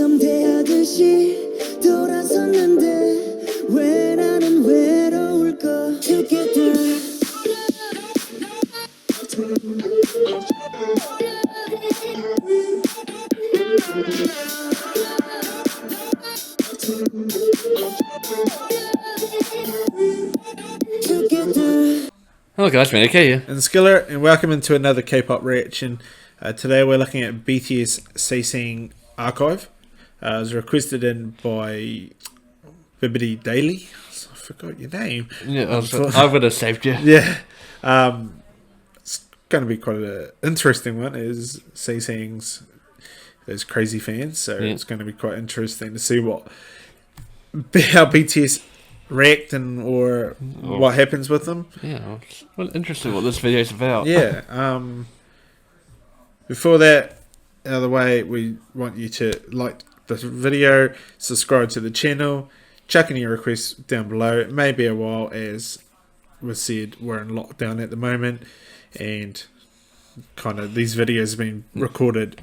덤대하듯이 돌아섰는데 왜 나는 외로울까 Together Hello guys, man, okay here. And Skiller, and welcome into another K-pop reaction. Today we're looking at BTS Saesang Archive. It was requested in by Bbibbi Daily. I forgot your name. Yeah, I would have saved you. Yeah. It's going to be quite an interesting one. Is Saesang's those crazy fans, so it's going to be quite interesting to see how BTS react and or what happens with them. Yeah, well, interesting what this video is about. Yeah. Before that, out of the way, we want you to like this video, subscribe to the channel, chuck in your requests down below. It may be a while, as was said, we're in lockdown at the moment, and kind of these videos have been recorded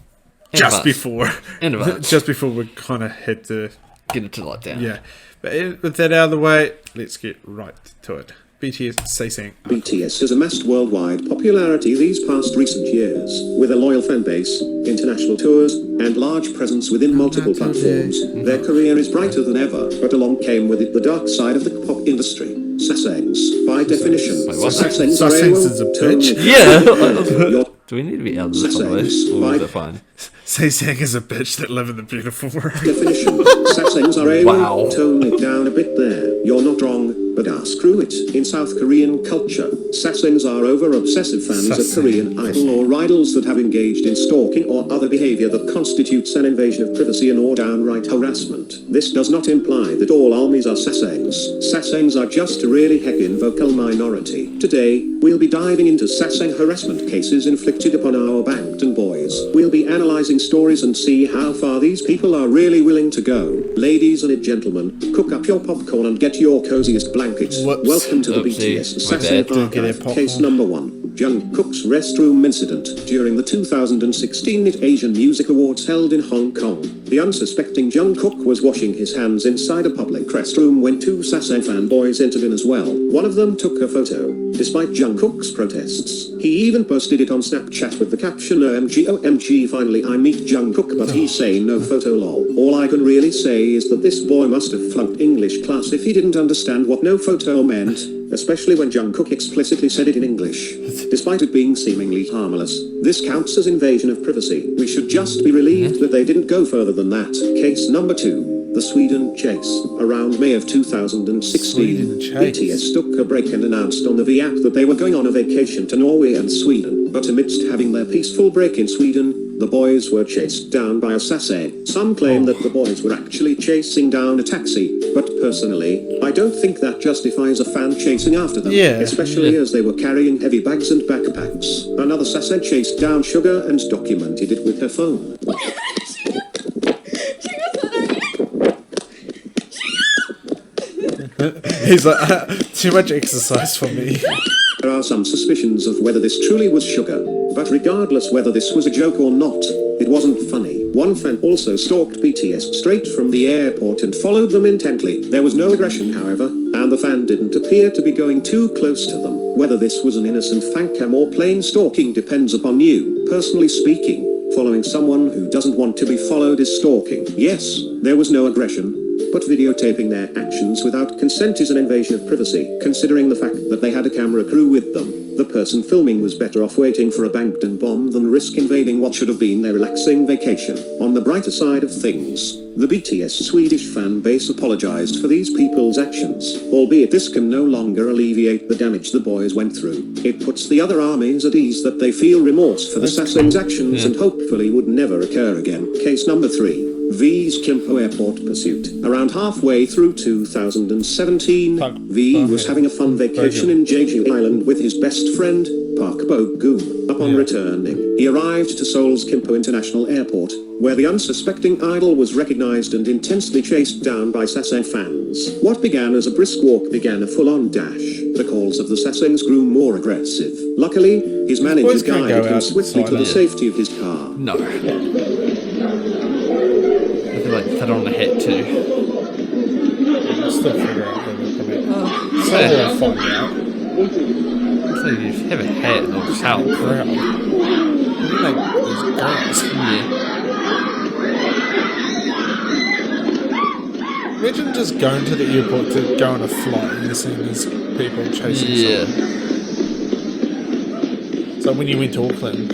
just before we kind of had to get into lockdown. Yeah. But with that out of the way, let's get right to it. BTS Saesang. BTS has amassed worldwide popularity these past recent years, with a loyal fan base, international tours, and large presence within multiple platforms. Their career is brighter than ever, but along came with it the dark side of the pop industry. Saesangs, by definition, Saesangs is a bitch. Yeah. Do we need to be out of this one, or is it fine? Saesang is a bitch that live in the beautiful world. Definition. Saesangs are able to tone it down a bit there. You're not wrong, but screw it. In South Korean culture, Saesangs are over-obsessive fans of Korean idol or idols that have engaged in stalking or other behavior that constitutes an invasion of privacy and or downright harassment. This does not imply that all armies are Saesangs. Saesangs are just a really heckin' vocal minority. Today, we'll be diving into Saesang harassment cases inflicted upon our Bangtan boys. We'll be analysing stories and see how far these people are really willing to go. Ladies and gentlemen, cook up your popcorn and get your coziest blankets. Welcome to the BTS Saesang Archive. Case number 1. Jungkook's restroom incident. During the 2016 Asian Music Awards held in Hong Kong, the unsuspecting Jungkook was washing his hands inside a public restroom when two Saesang fanboys entered in as well. One of them took a photo. Despite Jungkook's protests, he even posted it on Snapchat with the caption OMG finally I meet Jungkook, but he's saying no photo lol. All I can really say is that this boy must have flunked English class if he didn't understand what no photo meant, especially when Jungkook explicitly said it in English. Despite it being seemingly harmless, this counts as invasion of privacy. We should just be relieved that they didn't go further than that. Case number 2. The Sweden chase. Around May of 2016, BTS took a break and announced on the V app that they were going on a vacation to Norway and Sweden. But amidst having their peaceful break in Sweden, the boys were chased down by a Saesang. Some claim that the boys were actually chasing down a taxi, but personally, I don't think that justifies a fan chasing after them, especially as they were carrying heavy bags and backpacks. Another Saesang chased down Sugar and documented it with her phone. He's like, too much exercise for me. There are some suspicions of whether this truly was Sugar, but regardless whether this was a joke or not, it wasn't funny. One fan also stalked BTS straight from the airport and followed them intently. There was no aggression, however, and the fan didn't appear to be going too close to them. Whether this was an innocent fan cam or plain stalking depends upon you. Personally speaking, following someone who doesn't want to be followed is stalking. Yes, there was no aggression, but videotaping their actions without consent is an invasion of privacy. Considering the fact that they had a camera crew with them, the person filming was better off waiting for a Bangtan bomb than risk invading what should have been their relaxing vacation. On the brighter side of things, the BTS Swedish fan base apologized for these people's actions, albeit this can no longer alleviate the damage the boys went through. It puts the other armies at ease that they feel remorse for the Saesang's actions and hopefully would never occur again. Case number 3. V's Kimpo Airport pursuit. Around halfway through 2017, V was having a fun vacation in Jeju Island with his best friend, Park Bo-gum. Upon returning, he arrived to Seoul's Kimpo International Airport, where the unsuspecting idol was recognized and intensely chased down by Saesang fans. What began as a brisk walk began a full-on dash. The calls of the Saesangs grew more aggressive. Luckily, his manager guided him swiftly to the safety of his car. No. I feel like I don't want to hit too. I'll still figure out who they're coming. So fair. we'll find out. So you have a hat and it'll help. Crap. Like these guns. Yeah. Imagine just going to the airport to go on a flight and you're seeing these people chasing Yeah. someone. So when you went to Auckland,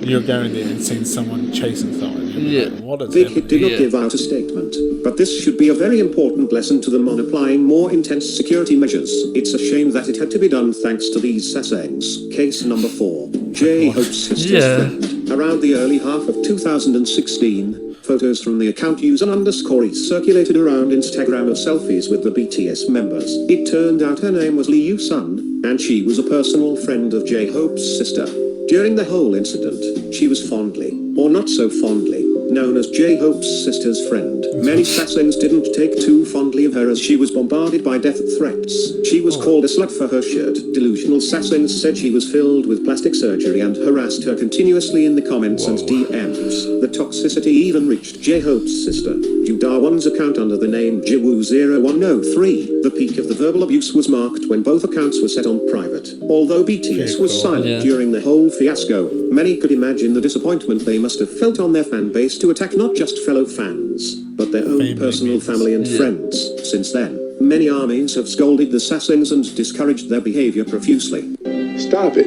you're going there and seeing someone chasing someone. Yeah. Like, what is Vic happening? did not Yeah. give out a statement, but this should be a very important lesson to them on applying more intense security measures. It's a shame that it had to be done thanks to these Saesangs. Case number 4. J Hope's sister's Yeah. friend. Around the early half of 2016, photos from the account user_e circulated around Instagram of selfies with the BTS members. It turned out her name was Lee Yoo-sun, and she was a personal friend of J Hope's sister. During the whole incident, she was fondly, or not so fondly, known as J Hope's sister's friend. Many Saesangs didn't take too fondly of her as she was bombarded by death threats. She was called a slut for her shirt. Delusional Saesangs said she was filled with plastic surgery and harassed her continuously in the comments and DMs. The toxicity even reached J Hope's sister, Ju Darwon's account under the name Jiwoo0103. The peak of the verbal abuse was marked when both accounts were set on private. Although BTS was silent Yeah. during the whole fiasco, many could imagine the disappointment they must have felt on their fan base to attack not just fellow fans, but their own Family personal members. family and Yeah. friends. Since then, many armies have scolded the Saesangs and discouraged their behavior profusely. Stop it.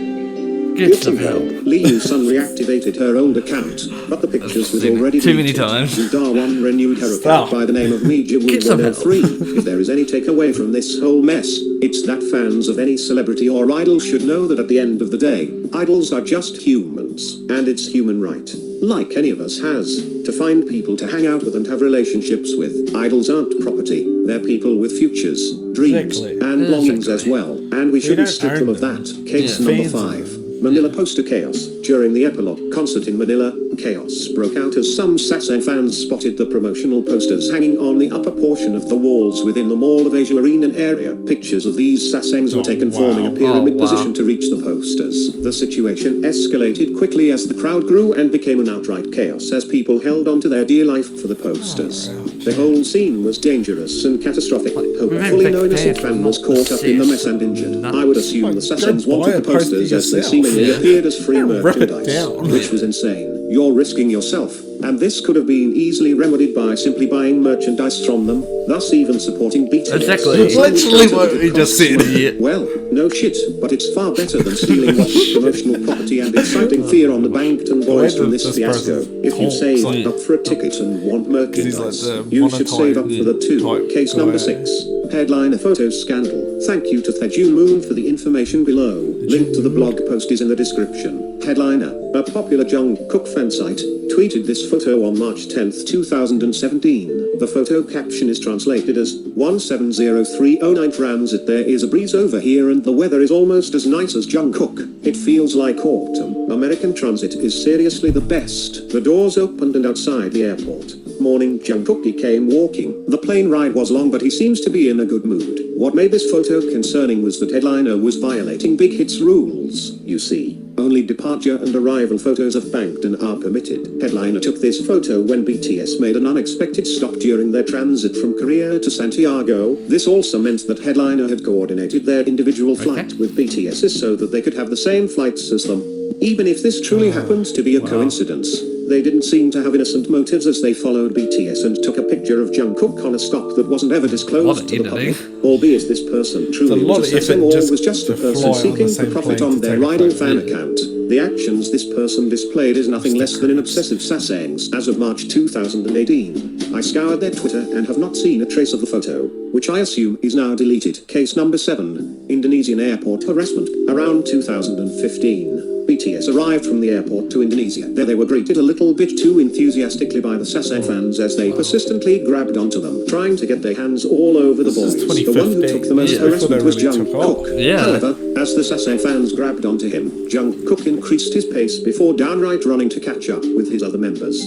Get some help. Lee Yoo-sun reactivated her old account, but the pictures was seen it already too many deleted. times. Ju Darwon renewed her Stop. account by the name of Get some help. Jiwoo103. If there is any takeaway from this whole mess, it's that fans of any celebrity or idol should know that at the end of the day, idols are just humans, and it's human right, like any of us has, to find people to hang out with and have relationships with. Idols aren't property, they're people with futures, dreams, Exactly. and longings as well, and we shouldn't don't strip them own of them. that. Case Yeah. number Fans of 5. Manila poster chaos. During the epilogue concert in Manila, chaos broke out as some Saesang fans spotted the promotional posters hanging on the upper portion of the walls within the Mall of Asia Arena area. Pictures of these Saesangs were taken forming a pyramid position to reach the posters. The situation escalated quickly as the crowd grew and became an outright chaos as people held on to their dear life for the posters. The whole scene was dangerous and catastrophic. Hopefully no innocent fan was caught up in the mess and injured. I would assume the Saesangs Go buy wanted a the posters poster as they yourself. seemingly Yeah. appeared as free Rip it merchandise, down. which was insane. You're risking yourself, and this could have been easily remedied by simply buying merchandise from them, thus even supporting BTS. Exactly. That's literally what he just said. Yeah. Well, no shit, but it's far better than stealing lots of promotional property and inciting fear on the Bankton boys from this This fiasco. person If you talks save like- up for a ticket and want merchandise, like the you should save up monotone for the 2. type Case guy. number 6. Headliner photo scandal. Thank you to Thejun Moon for the information below. Link to the blog post is in the description. Headliner, a popular Jungkook fan site, tweeted this photo on March 10th, 2017. The photo caption is translated as 170309 transit. There is a breeze over here and the weather is almost as nice as Jungkook. It feels like autumn. American transit is seriously the best. The doors opened and outside the airport. Morning Jungkook came walking. The plane ride was long but he seems to be in a good mood. What made this photo concerning was that Headliner was violating Big Hit's rules, you see. Only departure and arrival photos of Bangtan are permitted. Headliner took this photo when BTS made an unexpected stop during their transit from Korea to Santiago. This also meant that Headliner had coordinated their individual flight with BTS's so that they could have the same flights as them. Even if this truly happened to be a coincidence, they didn't seem to have innocent motives as they followed BTS and took a picture of Jungkook on a stop that wasn't ever disclosed What to the editing. public. Albeit this person truly lot was of a Saesang effort or just was just a to fly person on the seeking same to profit plane on to their take a idol photo. fan account. The actions this person displayed is nothing less than an obsessive Saesangs. As of March 2018, I scoured their Twitter and have not seen a trace of the photo, which I assume is now deleted. Case number 7. Indonesian airport harassment. Around 2015, BTS arrived from the airport to Indonesia. There they were greeted a little bit too enthusiastically by the Saesang fans as they persistently grabbed onto them, trying to get their hands all over the boys. The one who took the most Yeah. harassment was Before they really took off. Jungkook. Yeah. However, as the Saesang fans grabbed onto him, Jungkook increased his pace before downright running to catch up with his other members.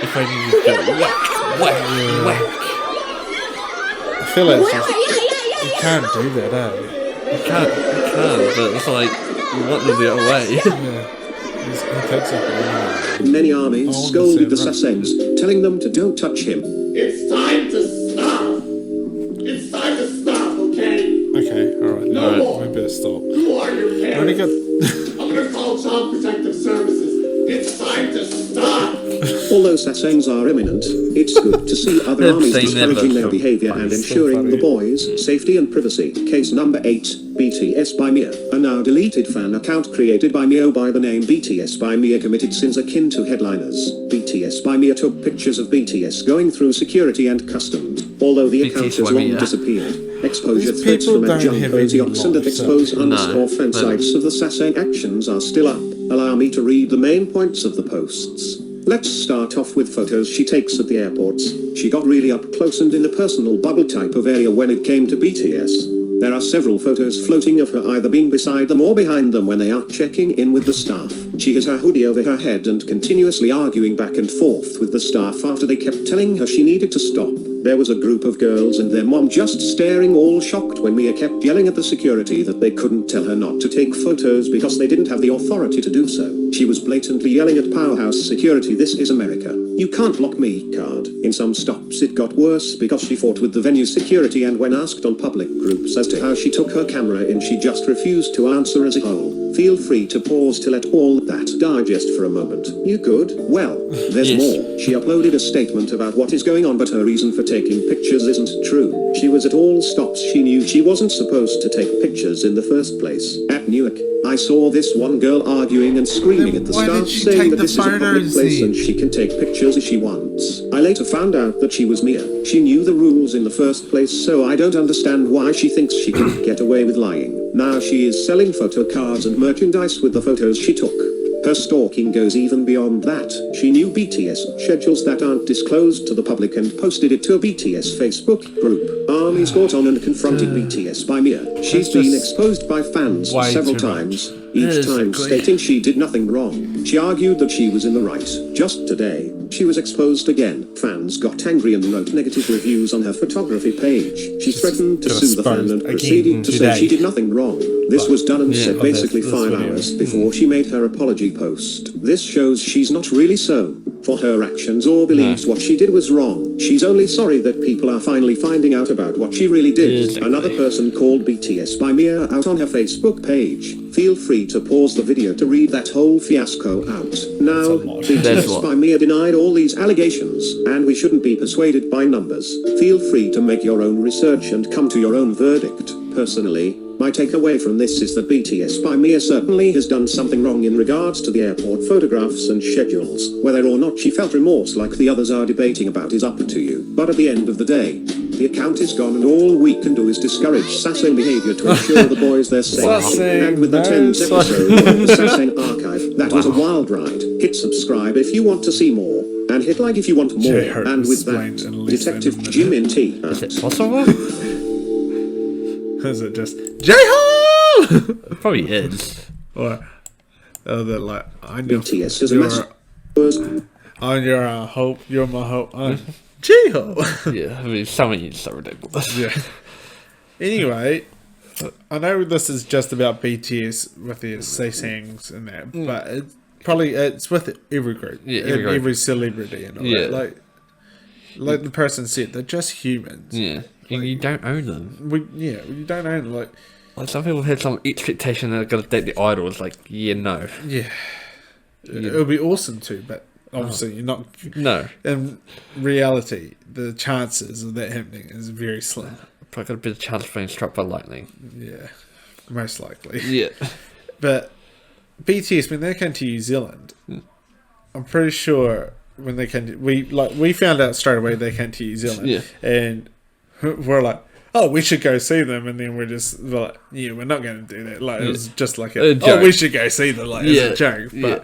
If I need to go whack, whack, whack. I feel like it's just, you can't do that, eh? You can, but it's like, you want them the other way. Yeah. He takes it. Many I armies want to scolded the say it Saesangs, telling them to don't touch him. It's time to stop. It's time to stop, okay? Okay, alright. No more. We better stop. Who are your I only parents? got... I'm gonna call Child Protective Services. It's time to stop. Although Saesangs are imminent, it's good to see other armies They never discouraging their come. behaviour and ensuring the boys' safety and privacy. Case number 8, BTS by Mia. A now deleted fan account created by Mio by the name BTS by Mia committed sins akin to headliners. BTS by Mia took pictures of BTS going through security and customs, although the account BTS has by long Mia. disappeared. Exposure These threats people from don't a junk have crazy any oxen that lives, expose so- underscore fan no. sites of the Saesang actions are still up. Allow me to read the main points of the posts. Let's start off with photos she takes at the airports. She got really up close and in a personal bubble type of area when it came to BTS. There are several photos floating of her either being beside them or behind them when they are checking in with the staff. She has her hoodie over her head and continuously arguing back and forth with the staff after they kept telling her she needed to stop. There was a group of girls and their mom just staring all shocked when Mia kept yelling at the security that they couldn't tell her not to take photos because they didn't have the authority to do so. She was blatantly yelling at Powerhouse security, "This is America. You can't block me," card. In some stops it got worse because she fought with the venue security, and when asked on public groups as to how she took her camera in, she just refused to answer as a whole. Feel free to pause to let all that digest for a moment. You good? Well, there's Yes. more. She uploaded a statement about what is going on, but her reason for taking pictures isn't true. She was at all stops. She knew she wasn't supposed to take pictures in the first place. At Newark, I saw this one girl arguing and screaming Then at the why staff did she saying take that the this is a public photos place then? and she can take pictures as she wants. I later found out that she was Mia. She knew the rules in the first place, so I don't understand why she thinks she can get away with lying. Now she is selling photo cards and merchandise with the photos she took. Her stalking goes even beyond that. She knew BTS schedules that aren't disclosed to the public and posted it to a BTS Facebook group. Armies got on and confronted BTS by Mia. She's That's been just exposed by fans way several too much. times, each time Exactly. stating she did nothing wrong. She argued that she was in the right. Just today, she was exposed again. Fans got angry and wrote negative reviews on her photography page. She threatened to got sue the fan exposed and again proceeded to say today. she did nothing wrong. This was done and Yeah, said of basically this 5 video. hours before she made her apology post. This shows she's not really so for her actions or believes what she did was wrong. She's only sorry that people are finally finding out about what she really did. Exactly. Another person called BTS by Mia out on her Facebook page. Feel free to pause the video to read that whole fiasco out. Now, That's a lot. That's BTS what- by Mia denied all these allegations, and we shouldn't be persuaded by numbers. Feel free to make your own research and come to your own verdict. Personally, my takeaway from this is that BTS by Mia certainly has done something wrong in regards to the airport photographs and schedules. Whether or not she felt remorse like the others are debating about is up to you. But at the end of the day, the account is gone and all we can do is discourage Saesang behaviour to ensure the boys they're safe. Saesang, And with the no 10th episode of the Saesang. Saesang Archive, that was a wild ride. Hit subscribe if you want to see more. And hit like if you want more. Yeah, And with explained that, in less than a Detective minute. Jim in T. Is it possible? Is it just J-Ho? It probably is. Or they're like, I'm your, BTS is a you're, massive. I'm your hope, you're my hope. I'm J-Ho. Yeah, I mean, some of you so ridiculous. Yeah. Anyway, I know this is just about BTS with their Saesangs and that, but it's with every group, Yeah, and every group. every celebrity and all Yeah. that. Like the person said, they're just humans. Yeah, you don't own them. You don't own Like some people had some expectation they're gonna date the idol. It's like, yeah, no, yeah. It would be awesome too, but obviously you're not. no. In reality, the chances of that happening is very slim. Probably got a bit of chance of being struck by lightning. Yeah, most likely. Yeah, But BTS, when they came to New Zealand, I'm pretty sure when they came to, we found out straight away they came to New Zealand, Yeah. and we're like, oh, we should go see them, and then we're just like, yeah, we're not going to do that. Like it was just like A oh, joke. we should go see them, like Yeah. as a joke. But Yeah.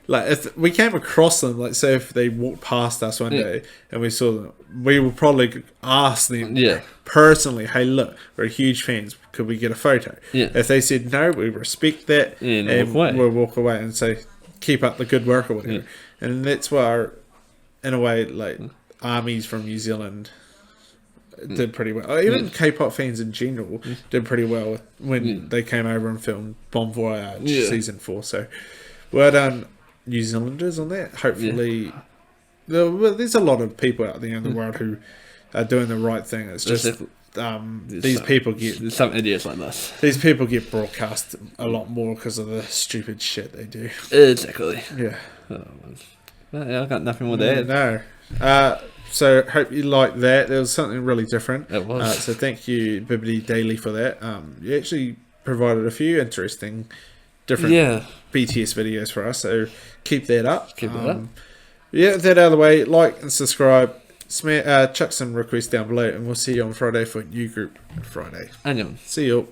like if we came across them, like say if they walked past us one day and we saw them, we would probably ask them Yeah. personally, hey, look, we're huge fans. Could we get a photo? Yeah. If they said no, we respect that, And and walk away. we'll walk away and say, keep up the good work or whatever. And that's why, in a way, like armies from New Zealand did pretty well. Even K-pop fans in general did pretty well when they came over and filmed Bon Voyage season 4. So Well done, New Zealanders, on that. Hopefully, there's a lot of people out there in the world who are doing the right thing. It's just these people get There's some idiots like this. these people get broadcast a lot more because of the stupid shit they do. Exactly. Yeah. Well, yeah, I got nothing more to add. No. So hope you liked that. There was something really different. It was. So thank you, Bbibbi Daily, for that. You actually provided a few interesting, different BTS videos for us. So keep that up. Keep it up. Yeah, with that out of the way, like and subscribe. Chuck some requests down below, and we'll see you on Friday for New Group Friday. Annyeong. See you.